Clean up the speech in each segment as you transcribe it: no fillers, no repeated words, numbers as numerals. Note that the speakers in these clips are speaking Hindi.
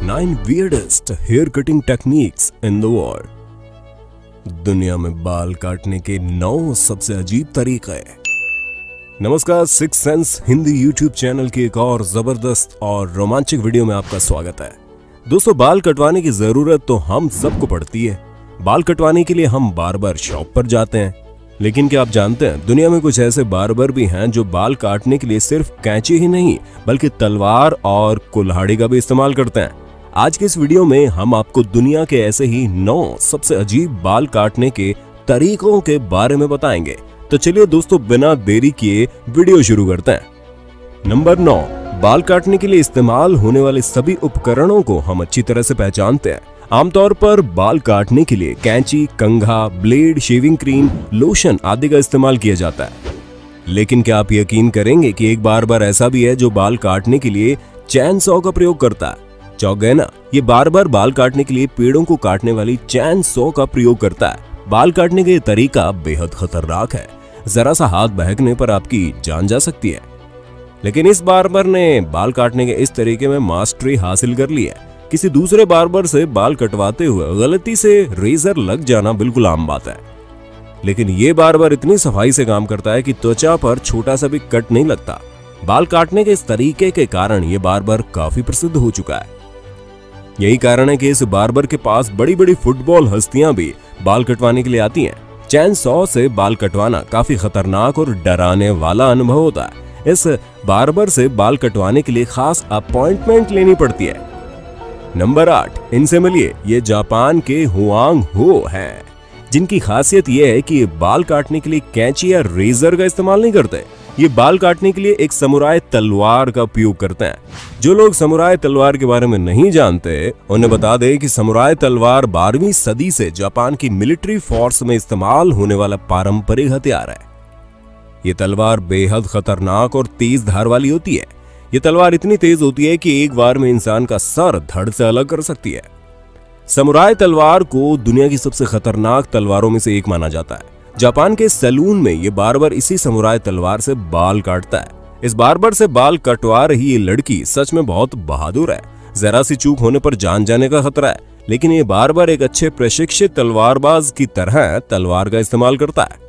9 weirdest hair cutting techniques in the world। दुनिया में बाल काटने के 9 सबसे अजीब तरीके। नमस्कार, six sense Hindi YouTube channel की एक और जबरदस्त और रोमांचक वीडियो में आपका स्वागत है। दोस्तों, बाल कटवाने की जरूरत तो हम सबको पड़ती है। बाल कटवाने के लिए हम बार्बर शॉप पर जाते हैं, लेकिन क्या आप जानते हैं दुनिया में कुछ ऐसे बार्बर भी हैं जो बाल काटने के लिए सिर्फ कैंची ही नहीं बल्कि तलवार और कुल्हाड़ी का भी इस्तेमाल करते हैं। आज के इस वीडियो में हम आपको दुनिया के ऐसे ही 9 सबसे अजीब बाल काटने के तरीकों के बारे में बताएंगे। तो चलिए दोस्तों, बिना देरी किए वीडियो शुरू करते हैं। नंबर 9, बाल काटने के लिए इस्तेमाल होने वाले सभी उपकरणों को हम अच्छी तरह से पहचानते हैं। आमतौर पर बाल काटने के लिए कैंची, कंघा, ब्लेड, शेविंग क्रीम, लोशन आदि का इस्तेमाल किया जाता है। लेकिन क्या आप यकीन करेंगे कि एक बार्बर ऐसा भी है जो बाल काटने के लिए चैन सॉ का प्रयोग करता है। चौंक गए ना? ये बार्बर बाल काटने के लिए पेड़ों को काटने वाली चैन सॉ का प्रयोग करता है। बाल काटने का ये तरीका बेहद खतरनाक है। जरा सा हाथ बहकने पर आपकी जान जा सकती है। लेकिन इस बार्बर ने बाल काटने के इस तरीके में मास्टरी हासिल कर ली है। किसी दूसरे बार्बर से बाल कटवाते हुए गलती से रेजर लग जाना बिल्कुल आम बात है। लेकिन ये बार्बर इतनी सफाई से काम करता है कि त्वचा पर छोटा सा भी कट नहीं लगता। बाल काटने के इस तरीके के कारण ये बार्बर काफी प्रसिद्ध हो चुका है। यही कारण है कि इस बार्बर के पास बड़ी बड़ी फुटबॉल हस्तियां भी बाल कटवाने के लिए आती हैं। चैन सॉ से बाल कटवाना काफी खतरनाक और डराने वाला अनुभव होता है। इस बार्बर से बाल कटवाने के लिए खास अपॉइंटमेंट लेनी पड़ती है। नंबर 8, इनसे मिलिए। ये जापान के हुआंग हो हैं, जिनकी खासियत यह है कि ये बाल काटने के लिए कैंची या रेजर का इस्तेमाल नहीं करते। ये बाल काटने के लिए एक समुराय तलवार का उपयोग करते हैं। जो लोग समुराय तलवार के बारे में नहीं जानते, उन्हें बता दें कि समुराय तलवार 12वीं सदी से जापान की मिलिट्री फोर्स में इस्तेमाल होने वाला पारंपरिक हथियार है। ये तलवार बेहद खतरनाक और तेज धार वाली होती है। ये तलवार इतनी तेज होती है कि एक बार में इंसान का सर धड़ से अलग कर सकती है। समुराय तलवार को दुनिया की सबसे खतरनाक तलवारों में से एक माना जाता है। जापान के सैलून में ये बार्बर इसी समुराय तलवार से बाल काटता है। इस बार्बर से बाल कटवा रही ये लड़की सच में बहुत बहादुर है। जरा सी चूक होने पर जान जाने का खतरा है, लेकिन ये बार्बर एक अच्छे प्रशिक्षित तलवारबाज की तरह तलवार का इस्तेमाल करता है।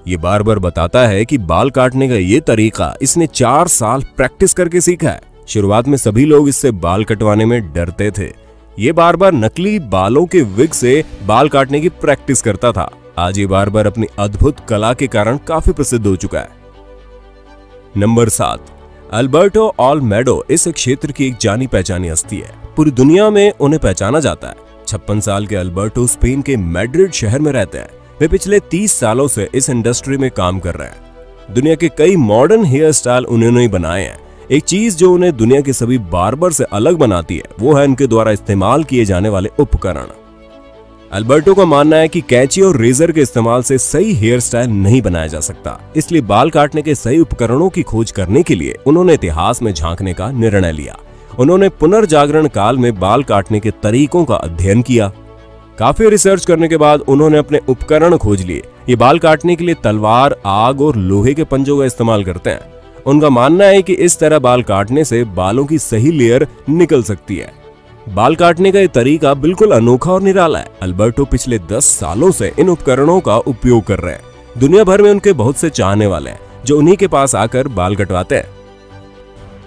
ये बार्बर बताता है कि बाल काटने का ये तरीका इसने 4 साल प्रैक्टिस करके सीखा है। शुरुआत में सभी लोग इससे बाल कटवाने में डरते थे। ये बार्बर नकली बालों के विग से बाल काटने की प्रैक्टिस करता था। आज ये बार्बर अपनी अद्भुत कला के कारण काफी प्रसिद्ध हो चुका है। नंबर 7, अल्बर्टो ऑलमेडो इस क्षेत्र की एक जानी पहचानी हस्ती है। पूरी दुनिया में उन्हें पहचाना जाता है। 56 साल के अल्बर्टो स्पेन के मैड्रिड शहर में रहते हैं। वे पिछले 30 सालों से इस इंडस्ट्री में काम कर रहे हैं। दुनिया के कई मॉडर्न हेयर स्टाइल उन्होंने ही बनाए हैं। एक चीज जो उन्हें दुनिया के सभी बार्बर से अलग बनाती है वो है उनके द्वारा इस्तेमाल किए जाने वाले उपकरण। अल्बर्टो का मानना है कि कैंची और रेजर के इस्तेमाल से सही हेयर स्टाइल नहीं बनाया जा सकता। इसलिए बाल काटने के सही उपकरणों की खोज करने के लिए उन्होंने इतिहास में झांकने का निर्णय लिया। उन्होंने पुनर्जागरण काल में बाल काटने के तरीकों का अध्ययन किया। काफी रिसर्च करने के बाद उन्होंने अपने उपकरण खोज लिए। ये बाल काटने के लिए तलवार, आग और लोहे के पंजों का इस्तेमाल करते हैं। उनका मानना है कि इस तरह बाल काटने से बालों की सही लेयर निकल सकती है। बाल काटने का ये तरीका बिल्कुल अनोखा और निराला है। अल्बर्टो पिछले 10 सालों से इन उपकरणों का उपयोग कर रहे हैं। दुनिया भर में उनके बहुत से चाहने वाले हैं जो उन्हीं के पास आकर बाल कटवाते हैं।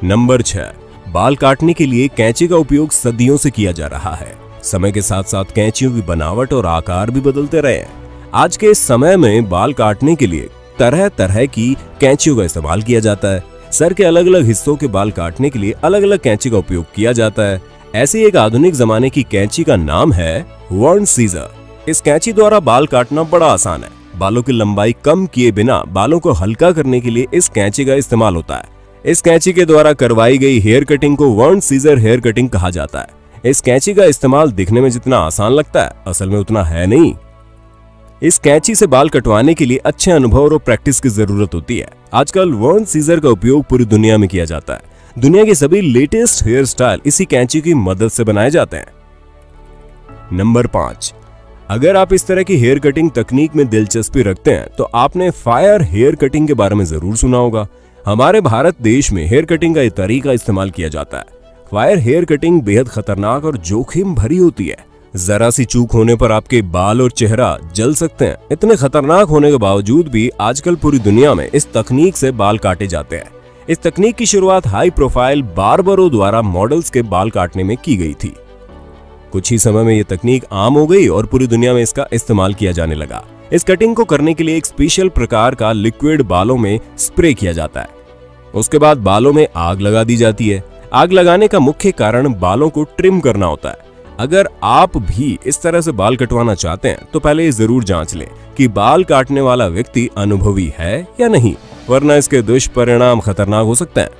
नंबर 6, बाल काटने के लिए कैंची का उपयोग सदियों से किया जा रहा है। समय के साथ साथ कैंचियों की बनावट और आकार भी बदलते रहे हैं। आज के समय में बाल काटने के लिए तरह तरह की कैंचियों का इस्तेमाल किया जाता है। सर के अलग अलग हिस्सों के बाल काटने के लिए अलग अलग कैंची का उपयोग किया जाता है। ऐसी एक आधुनिक जमाने की कैंची का नाम है वर्न सीजर। इस कैंची द्वारा बाल काटना बड़ा आसान है। बालों की लंबाई कम किए बिना बालों को हल्का करने के लिए इस कैंची का इस्तेमाल होता है। इस कैंची के द्वारा करवाई गई हेयर कटिंग को वर्न सीजर हेयर कटिंग कहा जाता है। इस कैंची का इस्तेमाल दिखने में जितना आसान लगता है, असल में उतना है नहीं। इस कैंची से बाल कटवाने के लिए अच्छे अनुभव और प्रैक्टिस की जरूरत होती है। आजकल वर्न सीजर का उपयोग पूरी दुनिया में किया जाता है। दुनिया के सभी लेटेस्ट हेयर स्टाइल इसी कैंची की मदद से बनाए जाते हैं। नंबर 5, अगर आप इस तरह की हेयर कटिंग तकनीक में दिलचस्पी रखते हैं तो आपने फायर हेयर कटिंग के बारे में जरूर सुना होगा। हमारे भारत देश में हेयर कटिंग का ये तरीका इस्तेमाल किया जाता है। वायर हेयर कटिंग बेहद खतरनाक और जोखिम भरी होती है। जरा सी चूक होने पर आपके बाल और चेहरा जल सकते हैं। इतने खतरनाक होने के बावजूद भी आजकल पूरी दुनिया में इस तकनीक से बाल काटे जाते हैं। इस तकनीक की शुरुआत हाई प्रोफाइल बार्बरों द्वारा मॉडल्स के बाल काटने में की गई थी। कुछ ही समय में ये तकनीक आम हो गई और पूरी दुनिया में इसका इस्तेमाल किया जाने लगा। इस कटिंग को करने के लिए एक स्पेशल प्रकार का लिक्विड बालों में स्प्रे किया जाता है। उसके बाद बालों में आग लगा दी जाती है। आग लगाने का मुख्य कारण बालों को ट्रिम करना होता है। अगर आप भी इस तरह से बाल कटवाना चाहते हैं तो पहले जरूर जांच लें कि बाल काटने वाला व्यक्ति अनुभवी है या नहीं, वरना इसके दुष्परिणाम खतरनाक हो सकते हैं।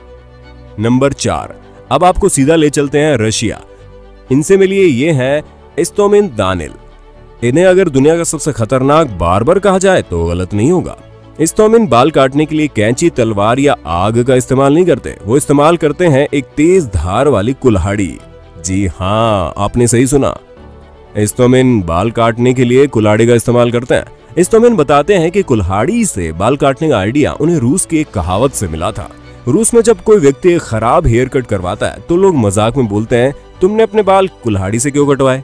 नंबर 4, अब आपको सीधा ले चलते हैं रशिया। इनसे मिलिए ये है इस्तोमिन दानिल। इन्हें अगर दुनिया का सबसे खतरनाक बार्बर कहा जाए तो गलत नहीं होगा। इस्तोमिन बाल काटने के लिए कैंची, तलवार या आग का इस्तेमाल नहीं करते। वो इस्तेमाल करते हैं एक तेज धार वाली कुल्हाड़ी। जी हाँ, आपने सही सुना। इस्तोमिन बाल काटने के लिए कुल्हाड़ी का इस्तेमाल करते हैं। इस्तोमिन बताते हैं कि कुल्हाड़ी से बाल काटने का आइडिया उन्हें रूस की एक कहावत से मिला था। रूस में जब कोई व्यक्ति एक खराब हेयर कट करवाता है तो लोग मजाक में बोलते हैं, तुमने अपने बाल कुल्हाड़ी से क्यों कटवाए।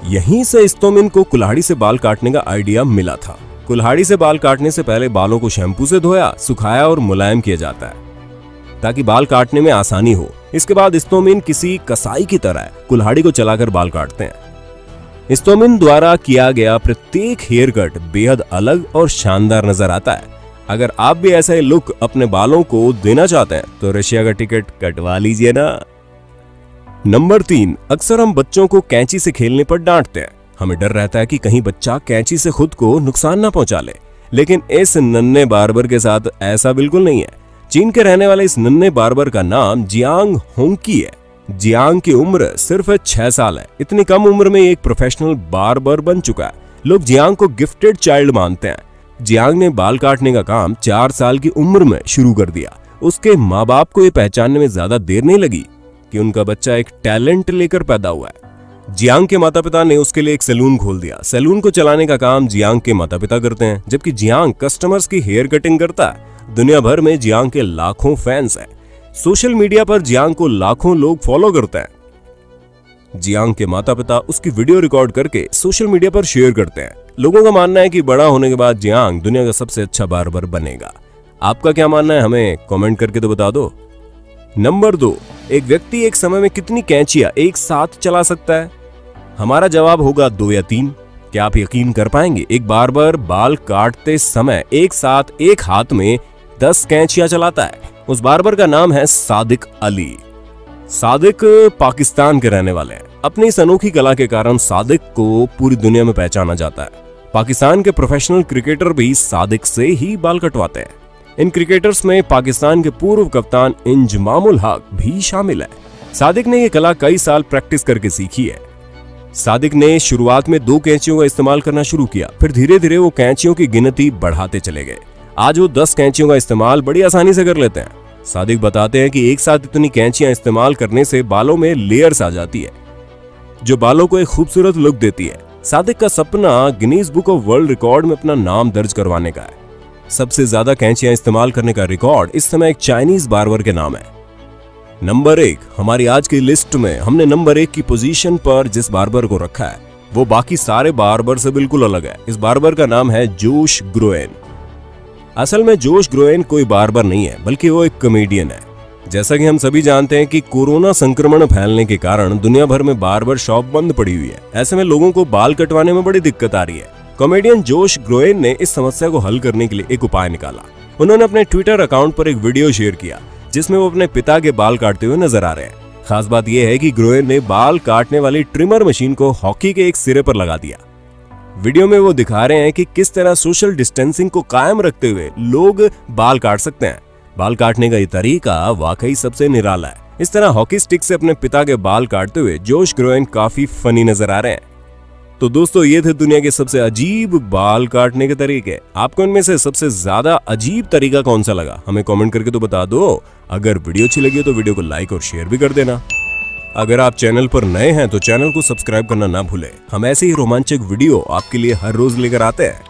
यहीं से इस्तोमिन को कुल्हाड़ी से बाल काटने का आइडिया मिला था। कुल्हाड़ी से बाल काटने से पहले बालों को शैम्पू से धोया, सुखाया और मुलायम किया जाता है ताकि बाल काटने में आसानी हो। इसके बाद इस्तोमिन किसी कसाई की तरह कुल्हाड़ी को चलाकर बाल काटते हैं। इस्तोमिन द्वारा किया गया प्रत्येक हेयर कट बेहद अलग और शानदार नजर आता है। अगर आप भी ऐसा लुक अपने बालों को देना चाहते हैं तो रशिया का टिकट कटवा लीजिए ना। नंबर 3, अक्सर हम बच्चों को कैंची से खेलने पर डांटते हैं। हमें डर रहता है कि कहीं बच्चा कैंची से खुद को नुकसान ना पहुंचा ले, लेकिन इस नन्हे बार्बर के साथ ऐसा बिल्कुल नहीं है। चीन के रहने वाले इस नन्हे बार्बर का नाम जियांग होंकी है। जियांग की उम्र सिर्फ 6 साल है। इतनी कम उम्र में एक प्रोफेशनल बार्बर बन चुका है। लोग जियांग को गिफ्टेड चाइल्ड मानते हैं। जियांग ने बाल काटने का काम 4 साल की उम्र में शुरू कर दिया। उसके माँ बाप को ये पहचानने में ज्यादा देर नहीं लगी कि उनका बच्चा एक टैलेंट लेकर पैदा हुआ है। जियांग के माता पिता ने उसके लिए एक सैलून खोल दिया। सैलून को चलाने का काम जियांग के माता पिता करते हैं, जबकि जियांग कस्टमर्स की हेयर कटिंग करता है। दुनिया भर में जियांग के लाखों फैंस हैं। सोशल मीडिया पर जियांग को लाखों लोग फॉलो करते हैं। जियांग के माता पिता उसकी वीडियो रिकॉर्ड करके सोशल मीडिया पर शेयर करते हैं। लोगों का मानना है कि बड़ा होने के बाद जियांग दुनिया का सबसे अच्छा बार्बर बनेगा। आपका क्या मानना है, हमें कमेंट करके तो बता दो। नंबर 2, एक व्यक्ति एक समय में कितनी कैंचियां एक साथ चला सकता है? हमारा जवाब होगा 2 या 3। क्या आप यकीन कर पाएंगे? एक बार्बर बाल काटते समय एक साथ एक हाथ में 10 कैंचियां चलाता है। उस बार्बर का नाम है सादिक अली। सादिक पाकिस्तान के रहने वाले हैं। अपनी इस अनोखी कला के कारण सादिक को पूरी दुनिया में पहचाना जाता है। पाकिस्तान के प्रोफेशनल क्रिकेटर भी सादिक से ही बाल कटवाते हैं। इन क्रिकेटर्स में पाकिस्तान के पूर्व कप्तान इंजमामुल हक भी शामिल है। सादिक ने यह कला कई साल प्रैक्टिस करके सीखी है। सादिक ने शुरुआत में 2 कैंचियों का इस्तेमाल करना शुरू किया, फिर धीरे धीरे वो कैंचियों की गिनती बढ़ाते चले गए। आज वो 10 कैंचियों का इस्तेमाल बड़ी आसानी से कर लेते हैं। सादिक बताते हैं कि एक साथ इतनी कैंचियां इस्तेमाल करने से बालों में लेयर्स आ जाती है, जो बालों को एक खूबसूरत लुक देती है। सादिक का सपना Guinness book of world record में अपना नाम दर्ज करवाने का है। सबसे ज्यादा कैंचियां इस्तेमाल करने का रिकॉर्ड इस समय एक चाइनीज बार्बर के नाम है। नंबर 1, हमारी आज की लिस्ट में हमने नंबर 1 की पोजीशन पर जिस बार्बर को रखा है वो बाकी सारे बार्बर से बिल्कुल अलग है। इस बार्बर का नाम है जोश ग्रोएन। असल में जोश ग्रोएन कोई बार्बर नहीं है, बल्कि वो एक कॉमेडियन है। जैसा कि हम सभी जानते हैं कि कोरोना संक्रमण फैलने के कारण दुनिया भर में बार्बर शॉप बंद पड़ी हुई है। ऐसे में लोगों को बाल कटवाने में बड़ी दिक्कत आ रही है। कॉमेडियन जोश ग्रोएन ने इस समस्या को हल करने के लिए एक उपाय निकाला। उन्होंने अपने ट्विटर अकाउंट पर एक वीडियो शेयर किया जिसमें वो अपने पिता के बाल काटते हुए नजर आ रहे हैं। खास बात यह है कि ग्रोएन ने बाल काटने वाली ट्रिमर मशीन को हॉकी के एक सिरे पर लगा दिया। वीडियो में वो दिखा रहे हैं कि किस तरह सोशल डिस्टेंसिंग को कायम रखते हुए लोग बाल काट सकते हैं। बाल काटने का ये तरीका वाकई सबसे निराला है। इस तरह हॉकी स्टिक से अपने पिता के बाल काटते हुए जोश ग्रोएन काफी फनी नजर आ रहे हैं। तो दोस्तों, ये थे दुनिया के सबसे अजीब बाल काटने के तरीके। आपको इनमें से सबसे ज्यादा अजीब तरीका कौन सा लगा, हमें कमेंट करके तो बता दो। अगर वीडियो अच्छी लगी हो तो वीडियो को लाइक और शेयर भी कर देना। अगर आप चैनल पर नए हैं तो चैनल को सब्सक्राइब करना ना भूलें। हम ऐसे ही रोमांचक वीडियो आपके लिए हर रोज लेकर आते हैं।